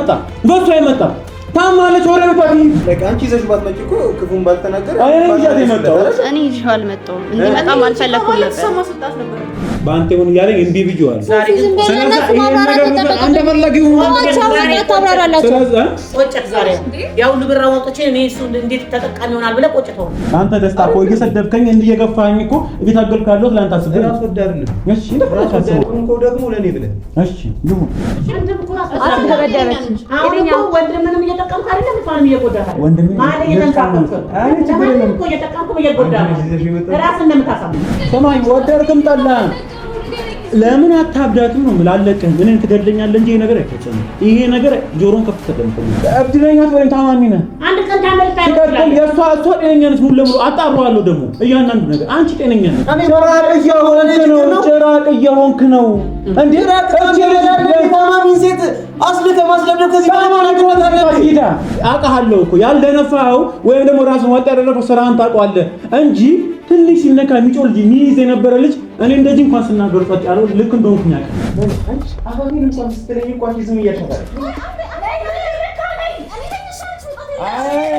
አይመጣ በሱ አይመጣ ታማለች ወሬ ወጣት ለካ አንቺ ይዘሽ ባትመጪ እኮ ክፉን ባልተናገረ እኔ ይዤው አልመጣሁም እንዲመጣም አልፈለኩም ነበር ባንተ ሆነ ያለኝ እንዴ ቢጆዋል አንተ ፈላጊው ቆጨት ዛሬ ያው ልብራ ወጥቼ እኔ እሱ እንዴት ተጠቃሚ ይሆናል ብለ ቆጨተው አንተ ደስታ እኮ እየሰደብከኝ እየገፋኝ እኮ እየታገልካለሁ ለአንተ አስበህ ራስ ወዳድልህ እሺ እንደፈለክ እኮ ደግሞ ለኔ ብለህ እሺ ይሁን ወንድምንም እየጠቀምክ አይደለም ፋንም እየጎዳህ ወንድም ማለት እየተንካፈፈ አይ ችግር የለም እኮ እየጠቀምክ እየጎዳህ ራስን እንደምታሳም ሰማይ ወደርክም ጠላህ ለምን አታብዳትም ነው ላለቀህ ምንን ትገደኛለህ እንጂ ይሄ ነገር አይፈጸም ይሄ ነገር ጆሮን ከፍ ተደምጠኝ አብድለኛት ወይም ታማሚ ነህ አንድ ቀን ታመልጣለህ የሷ ጤነኛ ነች ሙሉ ለሙሉ አጣራዋለሁ ደግሞ እያንዳንዱ ነገር አንቺ ጤነኛ ነሽ ጭራቅ እየሆንክ ነው እንዴ ታማሚ ሴት አስልከ ማስለደብ ከዚህ ባለማለት አለበት ይዳ አቃሃለሁ እኮ ያልደነፋው ወይም ደግሞ ራስን ወጣ ያደረፈው ስራን ታውቀዋለህ እንጂ ትንሽ ሲነካ የሚጮል ልጅ ሚይዝ የነበረ ልጅ እኔ እንደዚህ እንኳን ስናገር ፈጥ ያለው ልክ እንደሆንኩኝ ያውቃል አንቺ አሁን እንኳን ስትለኝ እንኳን ዝም እያሻታል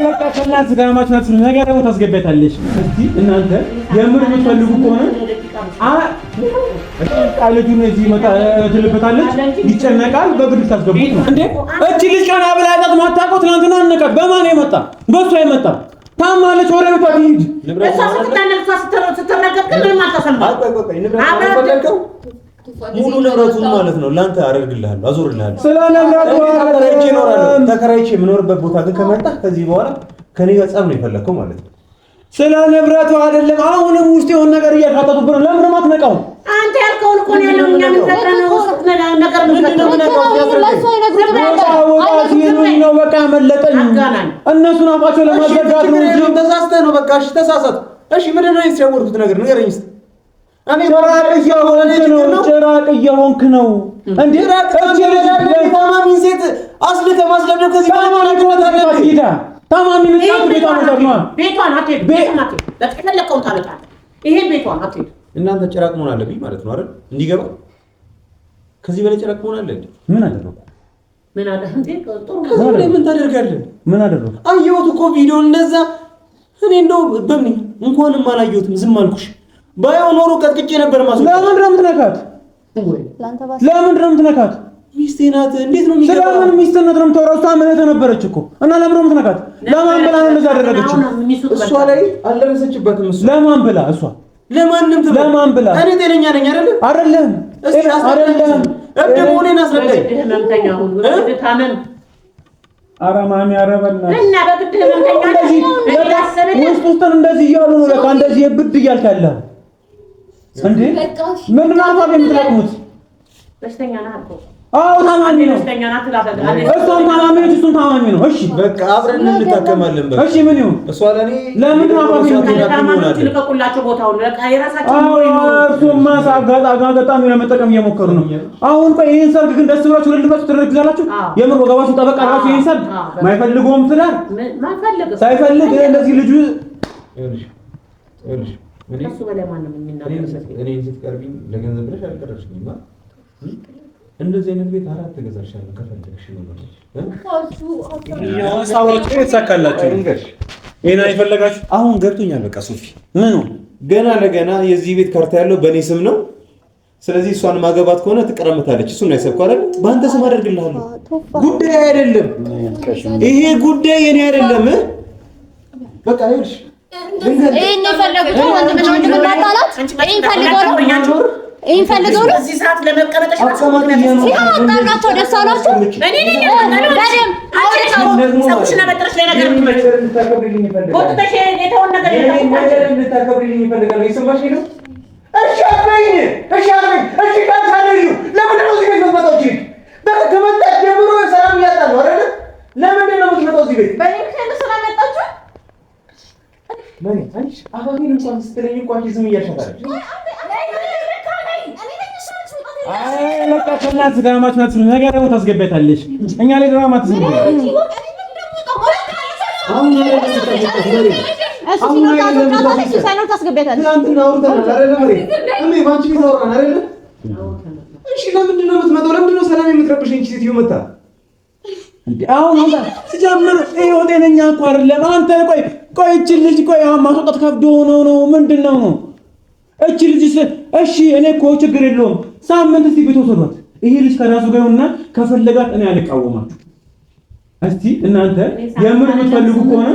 ለካ ከናት ጋማች ናት ነገር ነው ታስገበታለሽ እስቲ እናንተ የምር የምትፈልጉ ከሆነ ቃልጁን እዚህ መጣ ትልበታለች ይጨነቃል በግድ ታስገቡት ነው እንዴ እቺ ልጅ ቀና ብላ ያጣት ማታውቀው ትናንትና አነቀ በማን የመጣ በሷ የመጣ ታማለች ወሬ ወጣት ይሄድ እሷ ስትናነቅሳ ስትናገር ግን ማታሰማ ቆይ ንብረቱ ሙሉ ንብረቱን ማለት ነው ላንተ አደርግልሃለሁ አዞርልሃለሁ ስለ ንብረቱ ተከራይቼ የምኖርበት ቦታ ግን ከመጣ ከዚህ በኋላ ከኔ ጋር ጸብ ነው የፈለከው ማለት ነው ስለ ንብረቱ አይደለም አሁንም ውስጥ የሆነ ነገር እያካተቱብን ለምን ማትነቃው አንተ ያልከውን እኮ ነው ያለው እኛ ምን ተቀረነው ነገር ነው በቃ መለጠኝ እነሱን አፋቸው ለማዘጋት ነው እንጂ ተሳስተህ ነው በቃ እሺ ተሳሳት እሺ ምንድን ነው የተሸወርኩት ነገር ንገረኝ እስቲ እኔ ጭራቅ እየሆንክ ነው እንዴ ታማሚ ሴት አስልከ ማስለደብ ከዚህ ባለማለት አለበት ይዳ ታማሚ ነው ቤቷን አትሄድ ቤቷን አትሄድ ለተፈለከው ታመጣለህ ይሄ ቤቷን አትሄድ እናንተ ጭራቅ መሆን አለብኝ ማለት ነው አይደል እንዲገባ ከዚህ በላይ ጭራቅ መሆን አለ ምን አደረኩ ምን አለ እንዴ ጥሩ ከዚህ ምን ታደርጋለህ ምን አደረኩ አየሁት እኮ ቪዲዮ እንደዛ እኔ እንደው በምን እንኳንም አላየሁትም ዝም አልኩሽ ባይሆን ኖሮ ቀጥቅጬ ነበር ማለት ነው ለምን ረምትነካት ለምን ረምትነካት ሚስቴ ናት እንዴት ነው የሚገባው ስለምን ሚስትነት ነው የምታወራው እሷ ምን ተነበረች እኮ እና ለምን ረምትነካት ለማን ብላ ነው እንደዛ ያደረገችው እሷ ላይ አልደረሰችበትም እሷ ለማን ብላ እሷ ለማንም ትበል ለማን ብላ እኔ ጤነኛ ነኝ አይደለም አይደለም ደሞኔን አስረዳኝ ህመምተኛ ሁሉ ወደ ታመም አራማሚ አረበና እና በግድ ህመምተኛ ነኝ ውስጥ እንደዚህ እያሉ ነው ለካ እንደዚህ ብድ እያልክ ያለው እንዴ ምን ማለት ነው የምትለቅሙት በሽተኛ ነህ አልኩ አዎ ታማሚ ነው በሽተኛ ናት ታደርጋ እሷም ታማሚ ነው እሱም ታማሚ ነው እሺ በቃ አብረን እንታከማለን በቃ እሺ ምን ይሁን እሷ ለኔ ለምን ታማሚ ነው ታማሚዎች ልቀቁላቸው ቦታውን በቃ የራሳቸው ወይ ነው እሱማ አጋጣሚ ለመጠቀም እየሞከሩ ነው አሁን ቆይ ይሄን ሰርግ ግን ደስ ብሏችሁ ልልባችሁ ትደረግላችሁ የምር ወገባችሁ ጠበቃ አድርጋችሁ ይሄን ሰርግ ማይፈልገውም ትዳር ማይፈልግ ሳይፈልግ እንደዚህ ልጁ እሱ በላይ ማንም የሚናገር እኔ ስትቀርቢኝ ለገንዘብ ብለሽ አልቀረሽኝማ እንደዚህ አይነት ቤት አራት ተገዛሻለሁ ከፈለግሽ ነው ያው ሳውራጭ የተሳካላችሁ ይሄን አይፈልጋችሁ አሁን ገብቶኛል በቃ ሶፊ ምኑ ገና ለገና የዚህ ቤት ካርታ ያለው በእኔ ስም ነው ስለዚህ እሷን ማገባት ከሆነ ትቀረምታለች እሱን ነው ያሰብኩ አይደል በአንተ ስም አደርግልሃለሁ ጉዳይ አይደለም ይሄ ጉዳይ የኔ አይደለም በቃ ይኸውልሽ ይሄን ፈለጉት ወንድም ማጣላት ይሄን ፈልገው ነው እዚህ ሰዓት ለመቀመጥሽ ሲያጣናቸው ደስ አላችሁ እኔ ነኝ በደም ሰውሽና በጥርሽ ላይ ነገር ወጥተሽ የተውን ነገር እንድታከብሪልኝ እፈልጋለሁ የሰማሽ ነው እሺ አትበይኝ እሺ ካሳለዩ ለምንድን ነው እዚህ ቤት የምትመጣው እቺ በቃ ከመጣች ጀምሮ ሰላም እያጣን ነው አይደል ለምንድን ነው የምትመጣው እዚህ ቤት በእኔ ምክንያት ስለመጣችሁ ማን አንቺ አሁን እንኳን ስትለኝ እንኳን ዝም እያሻታለች አይ ለካ ከናት ጋማች ናት ነገር ነው ታስገበታለች እኛ ላይ ድራማ ተሰምቶ እሺ ለምንድን ነው የምትመጣው? ለምንድን ነው ሰላም የምትረብሽኝ? ሴትዮ መጣ እንዴ አሁን ሲጀምር ይሄ ጤነኛ እኮ አይደለም። አንተ ቆይ እቺ ልጅ ማስወጣት ከብዶ ነው ምንድነው ነው እቺ ልጅ እሺ እኔ እኮ ችግር የለውም ሳምንት እስቲ ቤት ወሰዷት። ይሄ ልጅ ከራሱ ጋር ይሁንና ከፈለጋት እኔ አልቃወማችሁ። እስቲ እናንተ የምር የምትፈልጉ ከሆነ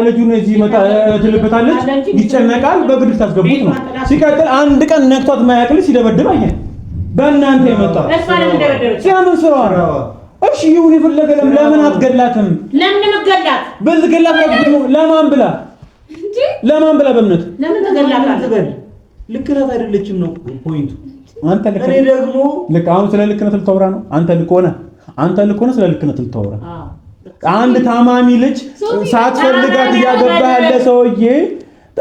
ልጁን እዚህ መጣ ትልበታለች፣ ይጨነቃል፣ በግድ ታስገቡት ነው። ሲቀጥል አንድ ቀን ነክቷት ማያቅል ሲደበድብ አየህ። በእናንተ የመጣ ሲያምን ስራ እሺ ይሁን የፈለገ ለምን አትገላትም? ለምን መገላት በዝገላት ለማን ብላ በእምነት ለምን ተገላታል? ልክ ናት አይደለችም ነው ፖይንቱ። አንተ ልክ እኔ ደግሞ ልክ አሁን ስለ ልክነት ልታወራ ነው። አንተ ልክ ሆነ ስለ ልክነት ልታወራ። አንድ ታማሚ ልጅ ሳትፈልጋት እያገባ ያለ ሰውዬ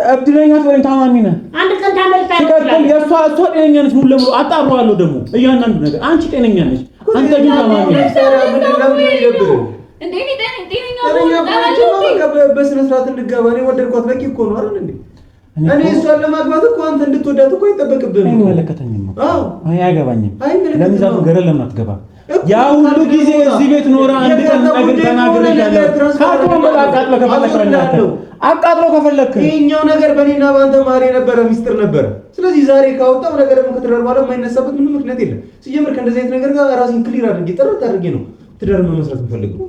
እብድለኛት ወይም ታማሚ ነህ። አንድ ቀን ታመልጣለች። ሲቀጥል የእሷ ጤነኛ ነች ሙሉ ለሙሉ አጣራዋለሁ። ደግሞ እያንዳንዱ ነገር አንቺ ጤነኛ ነች፣ አንተ ግን ታማሚ ነህ። በስነ ስርዓት እንድገባ እኔ ወደድኳት በቂ እኮ ነው አይደል እንዴ? እኔ እሷን ለማግባት እኮ አንተ እንድትወዳት እኮ አይጠበቅብህም። አይመለከተኝም። አያገባኝም። ለምን ዛፍ ገረ ለምን አትገባ? ያ ሁሉ ጊዜ እዚህ ቤት ኖራ አንድ ቀን ነገር ተናግረሻለሁ። ካቶን በላ አቃጥሎ ከፈለክ ይሄኛው ነገር በእኔና በአንተ መሀል የነበረ ሚስጥር ነበረ። ስለዚህ ዛሬ ካወጣው ነገር ደግሞ ከትዳር በኋላ የማይነሳበት ምንም ምክንያት የለም። ሲጀምር ከእንደዚህ አይነት ነገር ጋር ራሴን ክሊር አድርጌ ጥርት አድርጌ ነው ትዳር መመስረት የምፈልገው።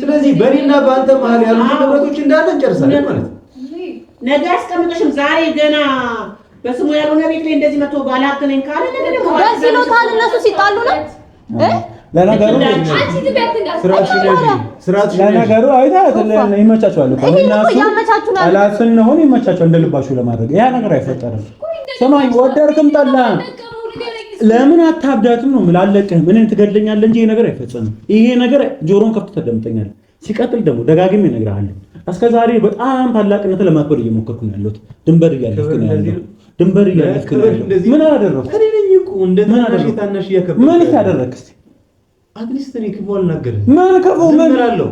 ስለዚህ በእኔና በአንተ መሀል ያሉት ንብረቶች እንዳለ እንጨርሳለን ማለት ነው። ነገ አስቀምጠሽም ዛሬ ገና በስሙ ያልሆነ ቤት ላይ እንደዚህ መጥቶ ባለሀብት ነኝ ካለ ነገ ደግሞ ደስ ይሎታል። እነሱ ሲጣሉ ነው ለነገሩ ይመቻቸዋል እኮ ጠላት ስንሆን ይመቻቸዋል እንደልባችሁ ለማድረግ። ያ ነገር አይፈጠርም። ሰማኝ ወደድክም ጠላህም ለምን አታብዳትም ነው የምላለቅህ። ምን ትገድለኛለህ እንጂ ይሄ ነገር አይፈጸምም። ይሄ ነገር ጆሮን ከፍተህ ተደምጠኛለህ። ሲቀጥል ደግሞ ደጋግሜ እነግርሃለሁ እስከዛሬ በጣም ታላቅነት ለማክበር እየሞከርኩ ነው ያለሁት። ድንበር እያለፍክ ነው ያለሁት። ምን አደረኩ? ምን ታደረክ? እስቲ አትሊስት እኔ ክፉ አልናገርም።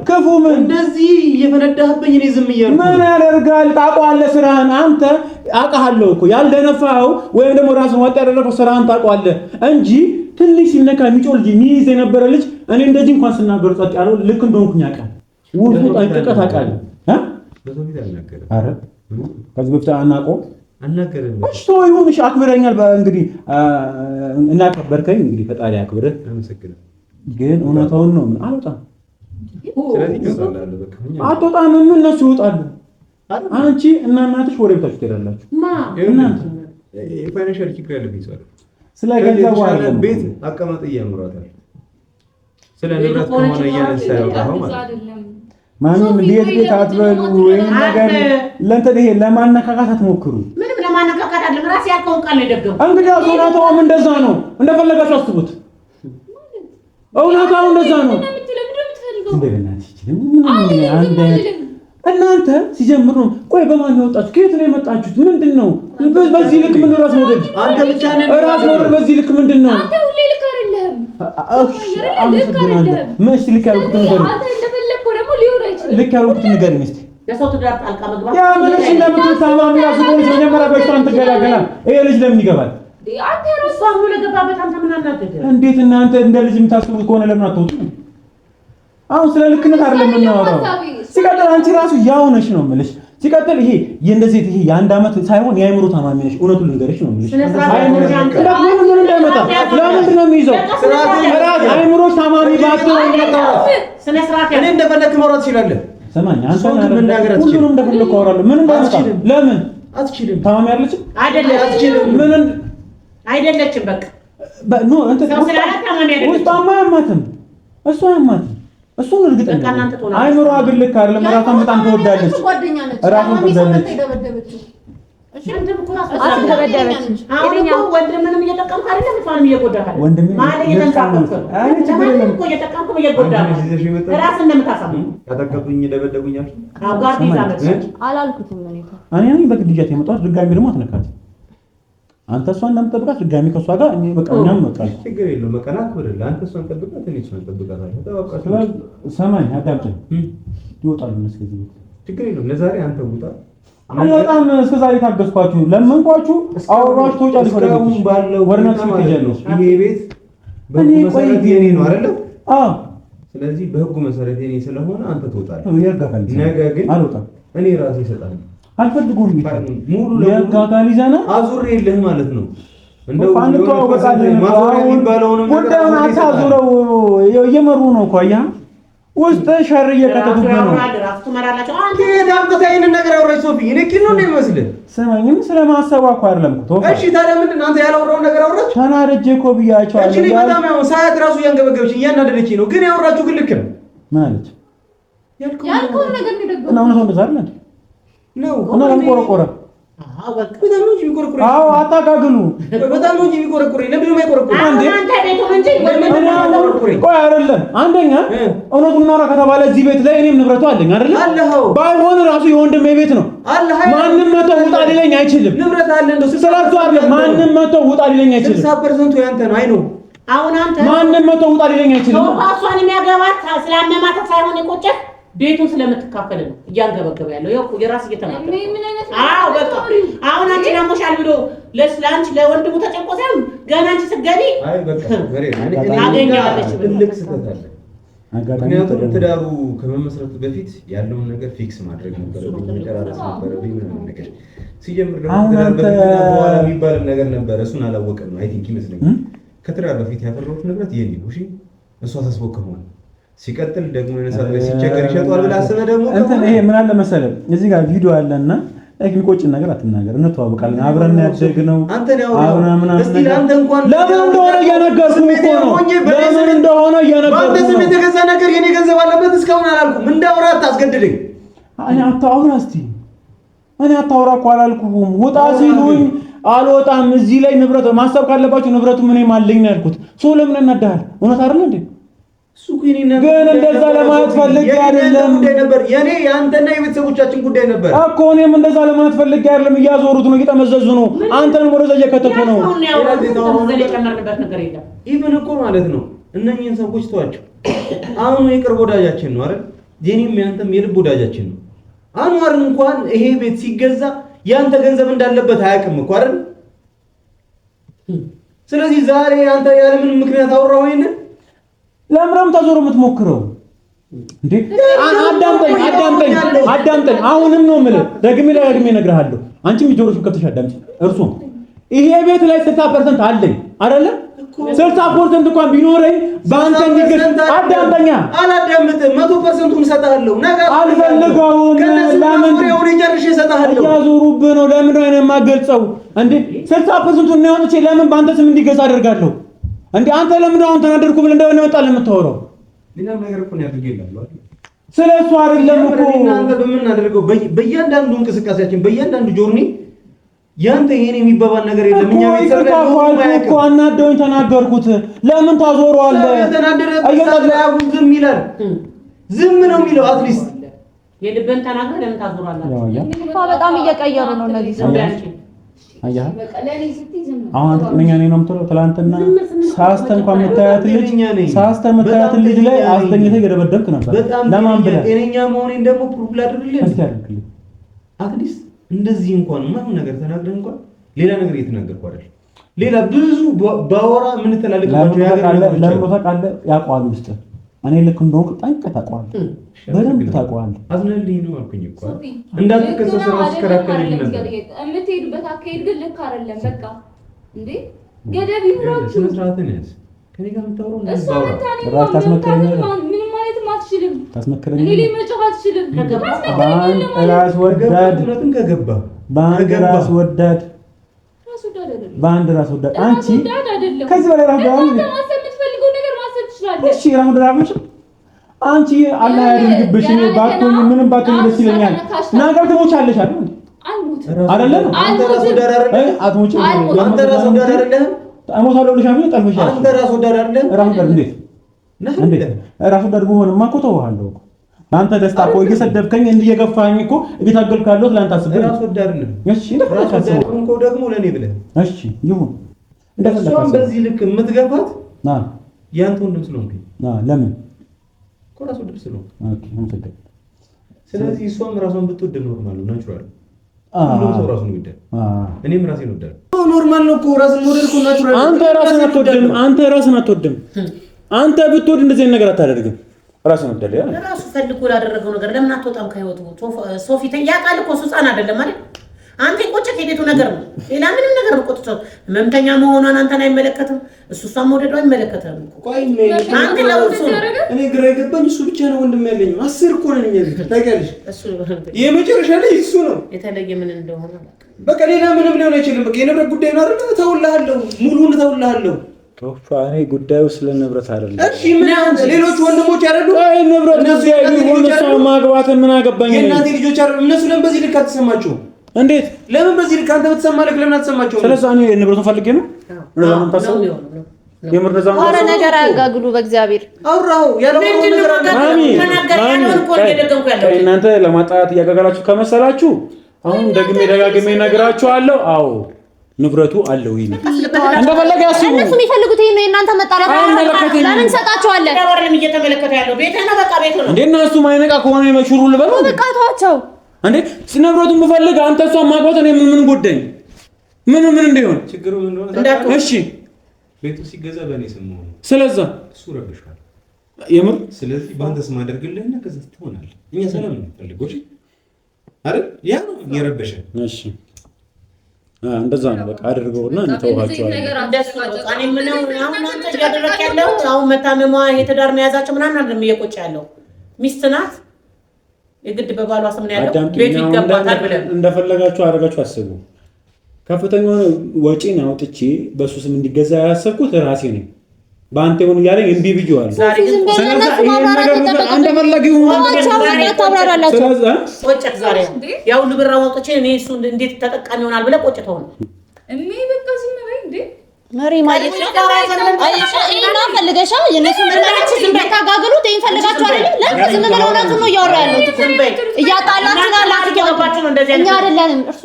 ክፉ ምን እንደዚህ እየፈነዳህብኝ እኔ ዝም እያልኩ ምን ያደርጋል? ታውቀዋለህ ስራህን። አንተ አውቃለሁ እኮ ያልደነፋኸው ወይም ደግሞ ራስን ወጥ ያደረገው ስራህን ታውቀዋለህ እንጂ ትንሽ ሲነካ የሚጮህ ልጅ የሚይዝ የነበረ ልጅ እኔ እንደዚህ እንኳን ስናገር ጸጥ ያለው ልክ እንደሆንኩኝ አውቃለሁ። ውርቱ ጠንቅቀህ ታውቃለህ። ኧረ ከዚህ በፊት አናገርም። እሺ ይሁን። እሺ አክብረኛል። እንግዲህ እናከበርከኝ። እንግዲህ ፈጣሪ አክብረህ አመሰግናለሁ። ግን እውነታውን ነው አልወጣም። አትወጣም። እነሱ ይወጣሉ። አንቺ እና እናትሽ ወደ ቤታችሁ ትሄዳላችሁ። እናንተ የፋይናንሻል ችግር ያለብኝ ሰው ስለ ገንዘብ አይደለም ቤት አቀማጥ እያምራታል። ስለ ንብረት ከሆነ እያነሳ ያወጣው ማለት ማንም ቤት አትበሉ ወይ ነገር ለእንትን ይሄ ለማነካካት አትሞክሩ። ምንም ለማነካካት አይደለም። ራስ ያልከውን ቃል ነው የደገመው። እንግዲህ እውነታውም እንደዛ ነው። እንደፈለጋችሁ አስቡት። እውነታው እንደዛ ነው። እናንተ ሲጀምሩ ቆይ በማን ያወጣችሁ? ከየት ነው የመጣችሁት? ምንድነው በዚህ ልክ ምን ራስ ሞደል? አንተ ብቻ ነህ ራስ ሞደል በዚህ ልክ ምንድነው? አንተ ሁሌ ልክ አይደለም። መች ልክ ያልኩት ነገር አንተ እንደፈለግከው ደግሞ ሊሆን አይችልም። ልክ ያልኩት ነገር ሚስት ለሰው ትዳር ጣልቃ መግባት ያ ምንሽ እንደምትታማሚ ራሱ ፖሊስ መጀመሪያ በሽታን ትገላገላል። ይሄ ልጅ ለምን ይገባል? አንተ ራስህ ሁሉ ለገባበት አንተ ምን አናደደ? እንዴት እናንተ እንደ ልጅ የምታስቡት ከሆነ ለምን አትወጡ? አሁን ስለ ልክነት አይደለም የምናወራው። ሲቀጥል አንቺ ራሱ ያው ነሽ ነው የምልሽ። ሲቀጥል ይሄ የእንደዚህ ይሄ የአንድ አመት ሳይሆን የአይምሮ ታማሚ ነሽ። እውነቱን ልንገርሽ ነው የምልሽ። ምን እንዳይመጣ ለምንድን ነው የሚይዘው? አይምሮሽ ታማሚ ባትሆን ስነ ስርዓት እኔ እንደፈለክ ማውራት ትችላለህ። ሰማኝ አንተ ሁሉንም እንደፈለክ አወራለሁ። ምን እንዳይመጣ ለምን አትችልም? ታማሚ አይደለችም? አይደለም አትችልም። ምን አይደለችም። በቃ ኖ እንት ስላላት ታማሚ አይደለችም። ውስጧማ አያማትም። እሷ አያማትም። እሱን እርግጠኛ ነኝ። አይምሮ አግል ልክ አይደለም። ራሷን በጣም ትወዳለች። ራሷን ትወዳለች። እሺ አንተም እኮ አትደበደበች። አሁን እኮ ወንድምንም እየጠቀምክ አይደለም እሷንም እየጎዳህ አይደል? ወንድም ማለት እየተንሳፈፈ አይ ችግር የለም እኮ እየጠቀምክ እየጎዳህ ራስን እንደምታሳምነው ያጠቀቁኝ ደበደቡኛል። አጋር ይዛለች አላልኩትም እኔ እኔ በግድያት የመጣሁት ድጋሚ ደግሞ አትነካት። አንተ እሷን እንደምትጠብቃት ድጋሚ ከእሷ ጋር እኔ በቃ እኛም መጣል ችግር የለውም። መቀና አክብርልህ። አንተ እሷን ጠብቃት፣ እኔ እሷን ጠብቃታለሁ። ተባባቃችሁ። ሰማኝ አዳምጠኝ። ይወጣሉ እስከዚህ ችግር የለውም። ለዛሬ አንተ ውጣ። በጣም እስከዛሬ ታገስኳችሁ፣ ለመንኳችሁ፣ አወራችሁ፣ ተወጫለሽ። ወደ ባለው ወርናት ትሄጃለሽ። ይሄ ቤት በመሰረት የኔ ነው አይደል? አዎ ስለዚህ በህጉ መሰረት እኔ ስለሆነ አንተ ትወጣለህ። ያጋጋል ነገ ግን አልወጣም። እኔ ራሴ እሰጣለሁ። አልፈልጉም ሙሉ ያጋጋል ይዘና አዙር የለህ ማለት ነው። እንደው ፋንቶ ወቃለ ማዞር የሚባለውንም ጉዳዩን አታዙረው። እየመሩ ነው እኮ አየህ ውስጥ ሸር እየከተቱብህ ነው። ራፍቱ መራላችሁ አንተ የታምጣ ይሄንን ነገር አውራኝ ሶፊ እኔ ኪሎ ነው የሚመስልህ። ስማኝም ስለማሰብ እኮ አይደለም እኮ እሺ ታዲያ ምንድን ነው አንተ ያላወራውን ነገር አውራች? ተናድጄ እኮ ብያቸዋለሁ። እሺ በጣም ያው ሳያት ራሱ እያንገበገበች እያናደደችኝ ነው። ግን ያወራችሁ ግን ልክ ነው ማለት ያልከውን ነገር ነው ደግሞ እና እውነት እንደዛ አይደል ነው እና ለምቆረቆረ በጣም ነው እንጂ የሚቆረቁረኝ። አዎ አታጋግሉ። በጣም ነው እንጂ የሚቆረቁረኝ። ለምን ነው የማይቆረቁረኝ? አንተ ቤቱ እንጂ ቆይ አይደለም አንደኛ እውነቱን እናውራ ከተባለ እዚህ ቤት ላይ እኔም ንብረቱ አለኝ አይደል? ባይሆን ራሱ የወንድሜ ቤት ነው። ማንም መቶ ውጣ ሊለኝ አይችልም። ንብረት አለ እንደው ስለዚህ አይደለም ማንም መቶ ውጣ ሊለኝ አይችልም። 60% ያንተ ነው። አይ ነው አሁን አንተ ማንም መቶ ውጣ ሊለኝ አይችልም። እሷን የሚያገባት ስላመማት ሳይሆን የቆጨህ ቤቱን ስለምትካፈል ነው እያንገበገበ ያለው። ይኸው የራስ እየተናገረ አዎ በቃ አሁን አንቺ ናሞሻል ብሎ ለአንቺ ለወንድሙ ተጨቆሰም ገና አንቺ ስትገቢ አይ በቃ ገሬ አገኛለች ትልቅ ስህተት አለ። ምክንያቱም ትዳሩ ከመመስረቱ በፊት ያለውን ነገር ፊክስ ማድረግ ነበረብኝ፣ መጨራረስ ነበረብኝ ምናምን ነገር ሲጀምር ደግሞ ትዳር በፊት በኋላ የሚባል ነገር ነበር። እሱን አላወቀም ነው አይ ቲንክ ይመስለኛል። ከትዳር በፊት ያፈራሁት ንብረት የኔ ነው። እሺ እሷ ተስቦ ከሆነ ሲቀጥል ደግሞ የነሳት ላይ ሲቸገር ይሸጧል ብለህ አስበህ ደግሞ እንትን ይሄ ምን አለ መሰለህ እዚህ ጋር ቪዲዮ አለና የሚቆጭን ነገር አትናገር። እንተዋወቃለን፣ አብረን ያደግነው አብረን ምናምን እስቲ አንተ እንኳን ለምን እንደሆነ እየነገርኩህ እኮ ነው። ለምን እንደሆነ እየነገርኩህ ነው። አንተ ስም የተገዛ ነገር የኔ ገንዘብ አለበት እስካሁን አላልኩም። እንዳውራ አታስገድደኝ። እኔ አታውራ እስቲ እኔ አታውራ እኮ አላልኩህም። ውጣ ሲሉኝ አልወጣም። እዚህ ላይ ንብረት ማሰብ ካለባችሁ ንብረቱ ምንም አለኝ ነው ያልኩት። ሰው ለምን እናዳሃል? እውነት አይደል እንዴ? ግን እንደዛ ለማለት ፈልጌ አይደለም ነበር። የኔ ያንተና የቤተሰቦቻችን ጉዳይ ነበር እኮ። እኔም እንደዛ ለማለት ፈልጌ አይደለም። እያዞሩት ነው፣ እየጠመዘዙ ነው። አንተንም ወደዛ እየከተቱ ነው። ኢቭን እኮ ማለት ነው እነኚህን ሰዎች ተዋቸው። አሁን የቅርብ ወዳጃችን ነው አይደል? የኔም ያንተም የልብ ወዳጃችን ነው። አንዋር እንኳን ይሄ ቤት ሲገዛ ያንተ ገንዘብ እንዳለበት አያውቅም እኮ አይደል? ስለዚህ ዛሬ አንተ ያለ ምንም ምክንያት አወራው ይሄንን ለምረም ተዞሮ የምትሞክረው እንዴ? አዳምጠኝ። አሁንም ነው የምልህ፣ ደግሜ እነግርሃለሁ። አንቺም ጆሮሽን ከፍተሽ አዳምጪ። እርሱም ይሄ ቤት ላይ 60% አለኝ አይደለ? 60% እንኳን ቢኖረኝ በአንተ እንዲገኝ አዳምጠኛ። አላዳምጥም። 100%ቱን እሰጥሃለሁ። ነገር አልፈልገውም። ለምን ወሬ ጨርሼ እሰጥሃለሁ። እያዞሩብህ ነው። ለምን ነው የማገልጸው እንዴ? 60%ቱን ነው ያወጣች። ለምን በአንተ ስም እንዲገዛ አደርጋለሁ እንዴ? አንተ ለምን አሁን ተናደርኩ ብለህ እንደሆነ መጣል የምታወራው? ሌላ ነገር እኮ ነው ያድርገኛል። ስለሱ አይደለም እኮ እናንተ በምናደርገው በእያንዳንዱ እንቅስቃሴያችን በእያንዳንዱ ጆርኒ ያንተ ይሄን የሚባባል ነገር የለም። እኛ ቤተሰብ እኮ አናደውኝ ተናገርኩት። ለምን ታዞረዋለህ? ዝም ይላል። ዝም ነው የሚለው። አትሊስት የልብን ተናግረህ ለምን ታዞራለህ? በጣም እየቀየሩ ነው እነዚህ ሰዎች። አያህ አሁን አንተ ጤነኛ ነኝ ነው የምትለው። ትናንትና ሳስተ እንኳን የምታያት ልጅ ላይ አስተኝተህ እየደበደብክ ነበር። ለማን ብለህ? ጤነኛ መሆኔን ደግሞ ፕሩፍ ላድርግልህ። አትሊስት እንደዚህ እንኳን ማን ነገር ተናግረህ እንኳን ሌላ ነገር እየተናገርኩ አይደል? ሌላ ብዙ ባወራ ምን ተላልቀባቸው ለምን ታውቃለህ? ያውቀዋል ውስጥ እኔ ልክ እንደሆንኩ ጠንቅቀህ ታውቀዋለህ፣ በደንብ ታውቀዋለህ። አዝነልኝ ነው አልኩኝ እኮ እንዳትከሰስ ራሱ ከራከለኝ ነበር። የምትሄዱበት አካሄድ ግን ልክ አይደለም። በቃ እንዴ ገደብ ይኖራችሁ። ስነ ስርዓትን ያዝ። ከኔ ጋር የምታወራው ምንም ማለትም አትችልም። እኔ ላይ መጮህ አትችልም። በአንድ ራስ ወዳድ አንቺ ከዚህ በላይ ራስ የምትፈልገው ነገር ማሰብ ትችላለህ። እሺ ራስ ወዳድ አንቺ አላህ ያድርግብሽ። ባትሆኚ ምንም ባትሆኚ ደስ ይለኛል። ነገር ትሞቻለሽ አይደል? አይደለም አንተ ራስ ወዳድ አይደል? አትሞቺ። አንተ ራስ ወዳድ አይደል? አሞታለሁ ብለሽ አሁን ጠልፈሻል። አንተ ራስ ወዳድ አይደል? ራስ ወዳድ እንዴት ራስ ወዳድ ብሆንማ እኮ ተውሃለሁ እኮ ለአንተ ደስታ እኮ እየሰደብከኝ እየገፋኸኝ እኮ እየታገልኩ ያለሁት ለአንተ አስበህ ራስ ወዳድ ነህ። እሺ ራስ ወዳድ እኮ ደግሞ ለኔ ብለህ እሺ ይሁን። እሷን በዚህ ልክ የምትገፋት ያንተ ወንድም ስለሆንክ ለምን እኮ ራስ ወዳድ ስለሆንክ። ኦኬ አመሰግናለሁ። ስለዚህ እሷም ራሷን ብትወድ ኖርማል ነው፣ ናቹራል። ሁሉም ሰው ራሱን ይወዳል። እኔም ራሴን እወዳለሁ። ኖርማል ነው እኮ ራስን መውደድ እኮ ናቹራል። አንተ ራስን አትወድም። አንተ ብትወድ እንደዚህ ነገር አታደርግም። ራሱ ነው ደለ ራሱ ፈልጎ ላደረገው ነገር ለምን አትወጣም ከህይወቱ? ሶፊ ያውቃል እኮ እሱ ህፃን አይደለም አይደል? አንተ ቆጨት የቤቱ ነገር ነው። ሌላ ምንም ነገር ነው። ቆጥቶ ህመምተኛ መሆኗን አንተን አይመለከትም። እሷን መውደዷ አይመለከትም እኮ። አንተ ለውሱ እኔ ግራ የገባኝ እሱ ብቻ ነው ወንድም ያለኝ። 10 እኮ ነን እኛ ቤት ታውቂያለሽ። እሱ የመጨረሻ ላይ እሱ ነው የተለየ ምን እንደሆነ በቃ ሌላ ምንም ሊሆን አይችልም። በቃ የንብረት ጉዳይ ነው አይደል? ተውልሃለሁ፣ ሙሉውን ተውልሃለሁ። ቶፋኔ ጉዳዩ ስለ ንብረት አይደለም። እሺ ምን አንተ ሌሎች ወንድሞች አይደሉ? አይ ንብረት ጉዳይ ቢሆን ሰው ማግባት ምን አገባኝ? የእናቴ ልጆች አይደሉ? እነሱ ለምን በዚህ ልክ አትሰማቸውም? እንዴት ለምን በዚህ ልክ አንተ በተሰማለክ ለምን አትሰማቸውም? ስለዚህ እኔ ንብረቱን ፈልጌ ነው ለምን ታሰው የምርነዛ አረ ነገር አያጋግሉ በእግዚአብሔር አውራው ያለው ነገር እናንተ ለማጣት እያጋጋላችሁ ከመሰላችሁ አሁን ደግሜ ደጋግሜ እነግራችኋለሁ። አዎ ንብረቱ አለው ይሄ እንደፈለገ ያስቡ። እነሱ የሚፈልጉት ይሄ ነው። የእናንተ መጣላት ለምን ሰጣቸዋለህ? ለወርለም እየተመለከተ ያለው ቤት ነው። በቃ ቤት ነው እንዴ? እነሱ ማይነቃ ከሆነ የመሽሩ ልበል ነው። በቃ ተዋቸው እንዴ ንብረቱን ብፈልግ አንተ እሷን ማግባት እኔ ምን ጎዳኝ? ምን እንደሆነ ችግሩ ምን እንደሆነ እሺ ቤቱ ሲገዛ በእኔ ስም ነው። ስለዛ እሱ ረብሻል የምር። ስለዚህ በአንተ ስም አደርግልህና ከዛ ትሆናለህ። እኛ ሰላም ነው የምንፈልገው አይደል? ያ ነው የረበሸን። እሺ እንደዛ ነው በቃ አድርገውና እንተዋቸዋለን። እኔ ምን አሁን አንተ እያደረክ ያለው አሁን መታመሟ የትዳር መያዛቸው ምናምን አይደለም እየቆጨ ያለው ሚስት ናት። የግድ በባሏ ስም ነው ያለው ቤቱ ይገባታል ብለን እንደፈለጋችሁ አደረጋችሁ አስቡ። ከፍተኛውን ወጪን አውጥቼ በሱ ስም እንዲገዛ ያሰብኩት ራሴ ነኝ። በአንተ ይሁን እያለኝ እምቢ ብዬዋለሁ። ቆጨት ዛሬ ያው ንብራ ወጥቼ እኔ እሱ እንዴት ተጠቃሚ ይሆናል ብለህ ቆጭተው ነው እኔ በቃ ዝም በይ እንዴ መሪ ማለት ነው። አይሻ ፈልገሻ የነሱ ምንድነው ዝምታጋግሉት ይሄን ፈልጋችሁ አይደል? ለምን ዝም ብለው ነው እያወራ ያለው? እያጣላችሁ ነው ላትገባችሁ ነው እንደዚህ እኛ አይደለንም። እርሱ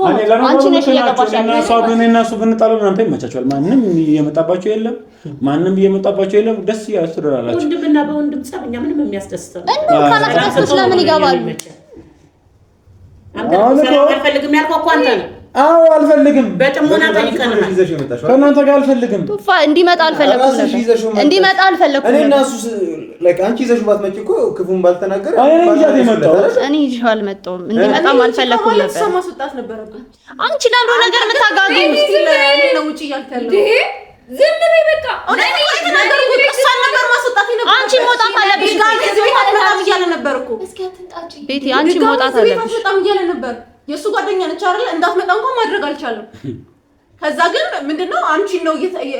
አንቺ ነሽ እያገባሽ ያለው። እሷ በእኔና እሱ ብንጣለው እናንተ ይመቻችኋል። ማንም እየመጣባቸው የለም። ማንም እየመጣባቸው የለም። ደስ ያስተዳላችሁ። ወንድምና በወንድም ጸብ እኛ ምንም የሚያስደስተው እንደው ካላስደሰቱ ለምን ይገባሉ? አንተ ሰላም አልፈልግም ያልከው እኮ አንተ ነህ። አዎ አልፈልግም። በጥሞና ጠይቀናል። ከእናንተ ጋር አልፈልግም። ቱፋ እንዲመጣ አልፈለኩም ነበር። እንዲመጣ አልፈለኩም ነበር። እኔ እና እሱ ላይክ አንቺ ይዘሽው ባትመጪ እኮ ክፉን ባልተናገረ እኔ ይዤው አልመጣሁም። እንዲመጣም አልፈለኩም ነበር። ማስወጣት ነበረብኝ። አንቺ ለምሮ ነገር የምታጋግሉ እኔ ነው ውጪ እያልከለ ዝም በይ በቃ። እኔ ተናገርኩት እሷን ነበር ማስወጣት ነበር። አንቺ መውጣት አለብሽ። ከዚህ ቤት አትመጣም እያለ ነበር እኮ። እስኪ አትንጣጪ ቤቲ አንቺ መውጣት አለብሽ። አትመጣም እያለ ነበር። የእሱ ጓደኛ ነች አይደል? እንዳትመጣ እንኳን ማድረግ አልቻለም። ከዛ ግን ምንድነው አንቺን ነው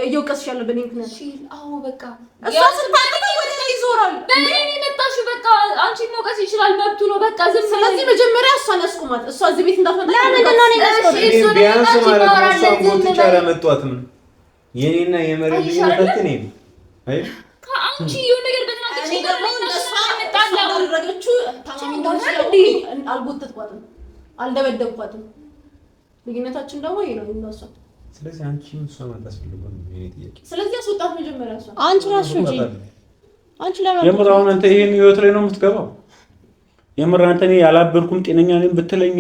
እየወቀስሽ ያለብን ምክንያት? አዎ በቃ እሷ ስታንተ ወደ ላይ ይዞራል። በእኔ መጣሽው በቃ አንቺን መውቀስ ይችላል፣ መብቱ ነው። በቃ ዝም ብለሽ ስለዚህ መጀመሪያ እሷን ያስቆማት። እሷ እዚህ ቤት እንዳትመጣ ለምንድን ነው እኔ ቢያንስ ማለት ነው እሷን ጎትቼ አላመጣኋትም። የኔና የመረብ ልዩነት ነው። አይ ከአንቺ የሆነ ነገር በእናትሽ እኔ ደግሞ እንደሷ አደረገችው ታማሚ እንደሆነ አልጎተትኳትም፣ አልደበደብኳትም። ልዩነታችን ደግሞ ይሄ ነው እንደሷ። ስለዚህ አንቺ እሷ ማለት አስፈልጎን ነው የኔ ጥያቄ። ስለዚህ አስወጣት መጀመሪያ እሷ። አንቺ ራስሽ እንጂ አንቺ ለምን የምር አሁን አንተ ይሄን ህይወት ላይ ነው የምትገባው? የምር አንተ እኔ ያላበርኩም ጤነኛ ነኝ ብትለኝ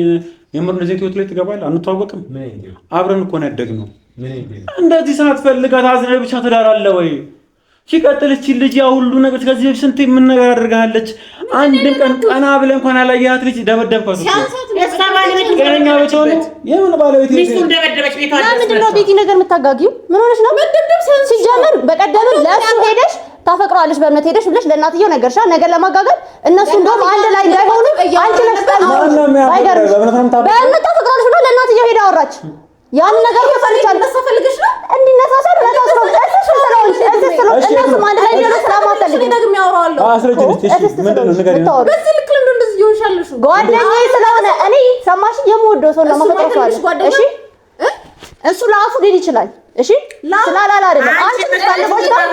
የምር እንደዚህ ህይወት ላይ ትገባለህ? አንተዋወቅም? አብረን እኮ ነው ያደግነው። እንደዚህ ሳትፈልጋት አዝነህ ብቻ ትዳር አለ ወይ? ሲቀጥል እቺ ልጅ ያ ሁሉ ነገር ከዚህ በፊት ስንት ምን ነገር አድርጋለች? አንድም ቀን ቀና ብለህ እንኳን ያላየሃት ልጅ ደበደብኳት። ጤነኛ ብትሆን የምን ባለቤት ሚስቱን ደበደበች ቤቷ አለ። ለምንድን ነው ቤቲ ነገር የምታጋጊው? ምን ሆነሽ ነው? መደብደብ ሲጀምር በቀደም ለእሱ ሄደሽ ታፈቅረዋለሽ በእምነት ሄደሽ ብለሽ ለእናትየው ነገርሻ ነገር ለማጋገል እነሱ እንደውም አንድ ላይ እንዳይሆኑ አንቺ ነሽ በእምነት ታፈቅረዋለሽ ብሎ ለእናትየው ሄዳ አወራች። ያን ነገር ተፈልቻለሁ ተፈልገሽ ነው እንዲነሳሰር ለታስሮ እነሱ አንድ ላይ ሄደው ስለማፈልግ ደግም ያወራዋለሁ። ምንድነው ነገር ነው? በዚህ ልክ ለምን እንደዚህ ይሆንሻለሽ? ጓደኛዬ ስለሆነ እኔ ሰማሽ የምወደው ሰው ለማፈቅረው እሺ እሱ ለአፉ ሊል ይችላል። እሺ ስላላላ አይደለም አንቺ ፈልጎሽ ነው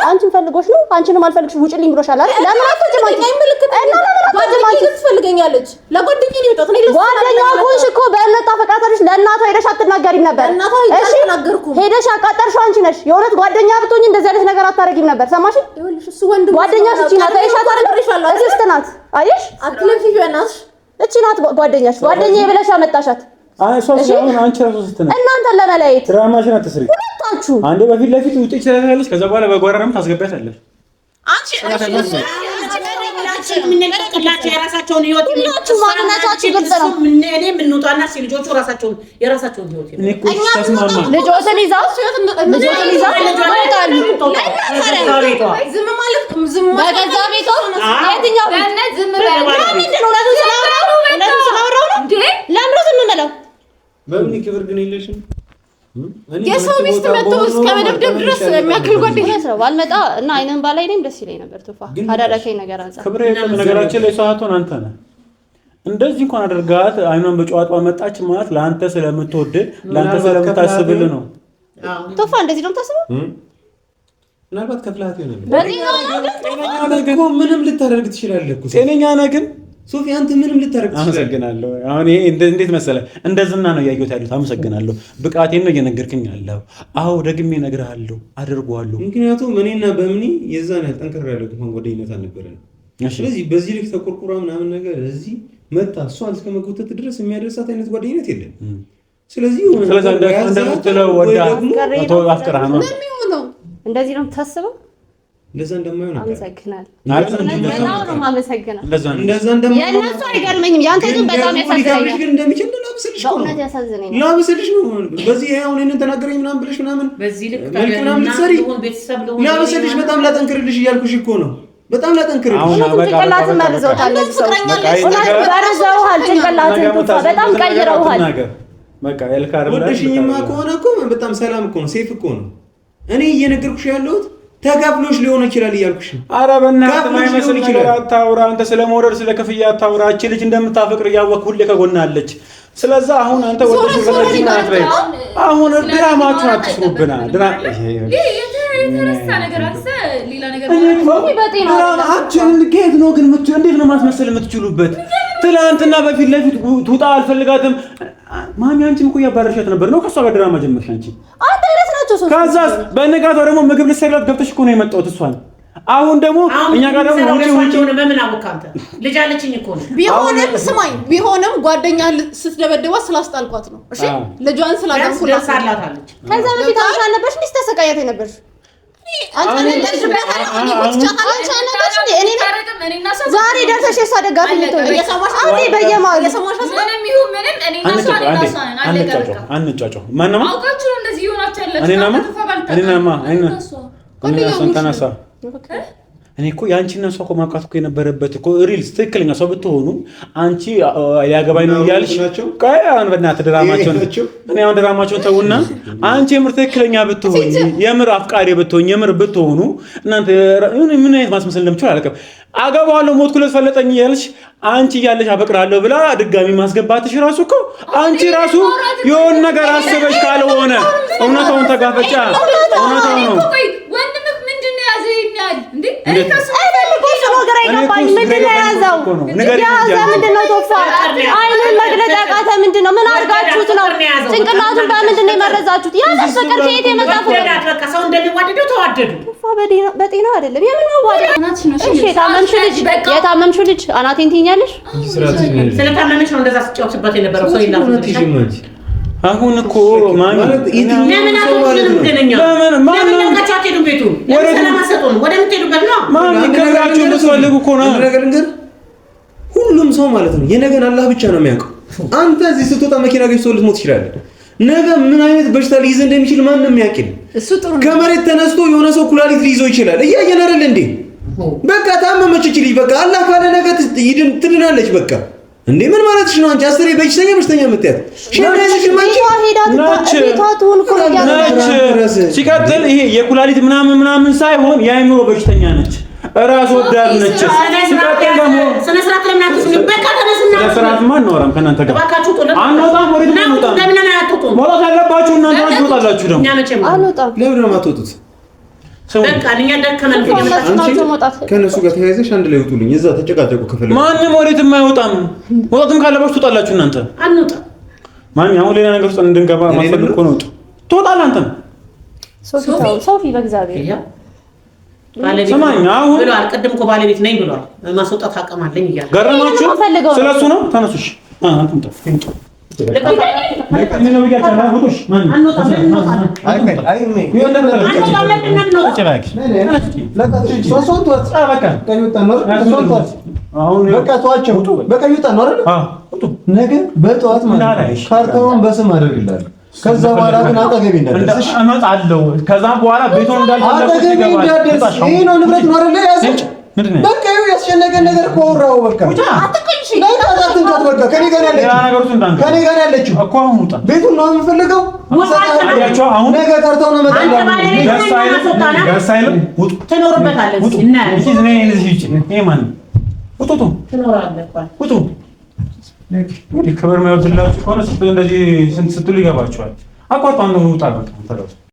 አንቺ ፈልጎሽ ነው አንቺንም አልፈልግሽ ውጪልኝ ብሎሻል አይደል? ለምን አትጀማቂ ትፈልገኛለች ለጓደኛዬ ነው የወጣሁት። እኔ ጓደኛዋ ሆንሽ እኮ በእምነት ታፈቅራታለሽ። ለእናቷ ሄደሽ አትናገሪም ነበር። እሺ ሄደሽ ያቃጠርሽው አንቺ ነሽ። የእውነት ጓደኛ ብትሆኚ እንደዚህ አይነት ነገር አታረጊም ነበር። ሰማሽ? እሱ ወንድም ጓደኛሽ እቺ ናት። እስስት ናት። አየሽ? አትለፊ በእናትሽ እቺ ናት ጓደኛሽ። ጓደኛዬ ብለሽ አመጣሻት። አይ ሶስት አሁን አንቺ ራሱ ስትነ እናንተ ለመለየት ድራማሽን አትስሪ። ናችሁ? አንዴ በፊት ለፊት ውጪ ትላለች፣ ከዛ በኋላ በጓራም ታስገቢያታለሽ። አንቺ የምንለቅላቸው የራሳቸውን ህይወት ሁላችሁ ማንነታችሁ ግልጽ ነው። እኔ የምንወጣና ልጆቹ የራሳቸውን ህይወት ልጆችን ይዛው ይወጣሉ። በገዛ ቤቷ የትኛው ለምን ዝም ብለው በምን ክብር ግን የለሽም? የሰው ሚስት መጥቶ እስከ መደብደብ ድረስ የሚያክል ጓደኛ ነው። ባልመጣ እና አይነን ባላይ ነኝ ደስ ይለኝ ነበር። ቱፋ ካዳዳከኝ ነገር አንፃር ክብር የለም። ነገራችን ላይ ሰዓቱን አንተ ነህ እንደዚህ እንኳን አድርጋት አይኗን በጨዋታ መጣች ማለት ለአንተ ስለምትወድ ለአንተ ስለምታስብል ነው። ቱፋ እንደዚህ ነው የምታስበው? ምናልባት ከፍላት ይሆናል። ምንም ልታደርግ ትችላለህ እኮ ጤነኛ ነህ ግን ሶፊ አንተ ምንም ልታረግ ትችላለህ። አመሰግናለሁ። አሁን ይሄ እንዴት መሰለህ እንደዝና ነው ያየሁት ያሉት። አመሰግናለሁ። ብቃቴን ነው እየነገርክኝ ያለው። አዎ ደግሜ እነግርሃለሁ፣ አደርገዋለሁ። ምክንያቱም እኔና በምኒ የዛን ያህል ጠንከር ያለ ጓደኝነት አልነበረንም። ስለዚህ በዚህ ልክ ተቆርቁራ ምናምን ነገር እዚህ መጣ እሷን እስከ መጎተት ድረስ የሚያደርሳት አይነት ጓደኝነት የለም። ስለዚህ እንደምትለው ወዳ አፍቅረህ ነው እንደዚህ ነው የምታስበው? እንደዛ እንደማይሆን አመሰግናለሁ። የእነሱ አይገርመኝም። ያንተ ግን በጣም ያሳዝነኛል። ግን እንደሚችል ላብስልሽ ነው ላብስልሽ ነው። በዚህ አሁን እኔን ተናገረኝ ምናምን ብለሽ ምናምን በዚህ ልክ ምናምን ልትሰሪ ላብስልሽ በጣም ላጠንክርልሽ እያልኩሽ እኮ ነው። በጣም ላጠንክርልሽ ጭንቅላትን መርዘውታል። በርዘውሃል። ጭንቅላትን በጣም ቀይረውሃል። በቃ ኤልካር ወደሽኝማ ከሆነ እኮ በጣም ሰላም እኮ ነው፣ ሴፍ እኮ ነው። እኔ እየነገርኩሽ ያለሁት ተጋፍሎሽ ሊሆን ይችላል እያልኩሽ ነው። ኧረ በእናትህ ማይመስል ነገር አታውራ። አንተ ስለመውረድ ስለክፍያ አታውራ። እቺ ልጅ እንደምታፈቅር እያወቅህ ሁሌ ከጎናለች። ስለዛ አሁን አንተ ወደሽ ወደሽ ናትበይ አሁን ድራማችሁ አትስሩብና የተረሳ ነገር አሰ ሌላ ነገር እንዴት ነው ግን እንዴት ነው ማስመሰል የምትችሉበት? ትላንትና በፊት ለፊት ትውጣ አልፈልጋትም ማሚ አንቺም እኮ ያባረሻት ነበር ነው ከሷ ጋር ድራማ ጀመርሽ አንቺ። አንተ እረስ ናቸው ሶስት ከዛስ በነጋታው ደግሞ ምግብ ልትሰሪላት ገብተሽ እኮ ነው የመጣሁት እሷን። አሁን ደግሞ እኛ ጋር ደግሞ ውጪ በምን አወቃንተ? ልጅ አለችኝ እኮ ነው። ቢሆንም ጓደኛ ስትደበደባት ስላስጣልኳት ነው። እሺ ልጇን ስላዳንኩላት ሳላታለች። ከዛ በፊት አንቺ አልነበርሽ እንዴ ተሰቃያት የነበርሽ? ዛሬ ደርሰሽ የእሷ ደጋፊ ልትሆኚ አንጫጫው ማነው እኔ እኮ የአንቺና እሷ እኮ ማውቃት እኮ የነበረበት እኮ ሪልስ ትክክለኛ ሰው ብትሆኑ አንቺ ሊያገባኝ ነው እያልሽ አሁን በእናትህ ድራማቸውን እኔ አሁን ድራማቸውን ተውና አንቺ የምር ትክክለኛ ብትሆኝ የምር አፍቃሪ ብትሆኝ የምር ብትሆኑ እናንተ ምን አይነት ማስመሰል እንደምትችሉ አላውቅም። አገባዋለሁ ሞት ኩለት ፈለጠኝ እያልሽ አንቺ እያለሽ አፈቅራለሁ ብላ ድጋሚ ማስገባትሽ ራሱ እኮ አንቺ ራሱ የሆነ ነገር አስበሽ ካልሆነ እውነታውን ተጋፈጫ እውነታው ነው። ምን አድርጋችሁት ነው? ጭንቅላቱን በምንድን ነው የመረዛችሁት? ያለሽ ፍቅር ከየት የመጣ ፍቅር? ሰው እንደሚዋደደው ተዋደዱ። በጤና አይደለም የታመምሽው ልጅ አናቴን ትይኛለሽ። ስለታመምሽ ነው እንደዛ ስትጫወትበት የነበረው ሰው ይላል። አሁን እኮ ማን ለምን አትሉም? ገነኛ ለምን ለምታቻት ሄዱ ቤቱ ወደ ሰላማሰጡን ወደ ምትሄዱበት ነው ማን ይከራችሁ ልትፈልጉ እኮ ነው ነገር እንግዲህ ሁሉም ሰው ማለት ነው የነገን አላህ ብቻ ነው የሚያውቀው። አንተ እዚህ ስትወጣ መኪና ገጭቶ ልትሞት ትችላለህ። ነገ ምን አይነት በሽታ ሊይዝ እንደሚችል ማንም ያውቃል። እሱ ጥሩ ከመሬት ተነስቶ የሆነ ሰው ኩላሊት ሊይዘው ይችላል። እያየን አይደል እንዴ? በቃ ታመመች እቺ ልጅ በቃ አላህ ካለ ነገ ትድናለች። በቃ እንዴ ምን ማለትሽ ነው? አንቺ አስሬ በሽተኛ የምትያት ሲቀጥል ይሄ የኩላሊት ምናምን ሳይሆን የአእምሮ በሽተኛ ነች። ራስ ወዳድ ነች። ሲቀጥል ደግሞ ስነ ስርዓት ለምን አትስሉ? በቃ ተነስና ስነ ስርዓት ማን ነው? ከእናንተ ጋር አንወጣም። ወሬት ነው አንወጣም። መውጣት ያለባችሁ እናንተ ናችሁ። ትወጣላችሁ ደግሞ አንወጣም። ለምን ነው የማትወጡት? በቃ እኛ ደከመን ከነሱ ጋር ተያይዘሽ አንድ ላይ ውጡልኝ። እዛ ተጨቃጨቁ ከፈለኩ ማንም ወሬትም አይወጣም። መውጣትም ካለባችሁ ትወጣላችሁ እናንተ። አንወጣ ማን አሁን ሌላ ነገር ውስጥ እንድንገባ ማፈልግ እኮ ነው። ትወጣለህ አንተም ሶፊ በእግዚአብሔር ሰማኝ። አሁን ብሏል። ቅድም እኮ ባለቤት ነኝ ብሏል። ማስወጣት አቀማለኝ እያለ ገረማችሁ። ስለሱ ነው ተነሱሽ። አንተም ነገ በጠዋት ካርታውን በስም አደርግልሃለሁ። ከዛ በኋላ ግን አጠገቤ እንዳትደርስ እመጣለሁ። ከዛ በኋላ ቤቱን እንዳልፈለኩት ይገባል። ይሄ ነው ንብረት ነው አይደል? ያዘች በቃ ይኸው ያስጨነቀን ነገር እኮ አወራሁ። በቃ ከኔ ጋር ያለችው እኮ አሁን ውጣ። ቤቱን ነው የምፈልገው። ነገ ካርታውን ክብር የማይወድላችሁ ከሆነ እንደዚህ ስትሉ ይገባችኋል። አቋርጧን ነው ውጣ በቃ